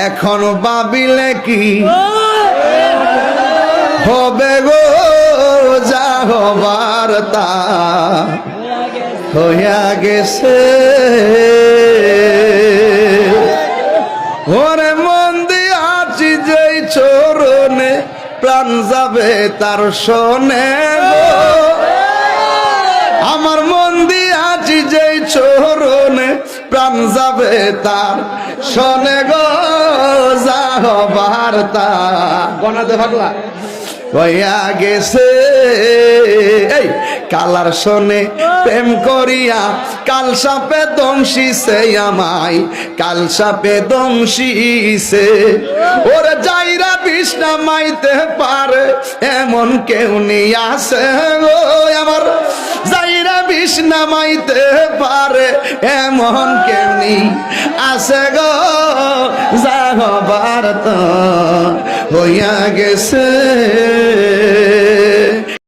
এখন ভাবিলে কি হবে গো, যা হবার তা হইয়া গেছে। ওরে মন দিয়াছি যেই চরণে, প্রাণ যাবে তার শোনে গো। আমার মন দিয়াছি যেই চরণে, প্রাণ যাবে তার শোনে গো, যা হবার তা গনাতে ভাগলা হইয়া গেছে। এই কালার শোনে প্রেম করিয়া কাল সাপে দংশিছে আমায়, কাল সাপে দংশিছে। ওরে যাইরা বিষ নামাইতে পারে এমন কেউ নেই আছে গো, আমার যাইরা বিষ নামাইতে পারে এমন কেউ নেই আছে গো, যা হবার তো হইয়া গেছে।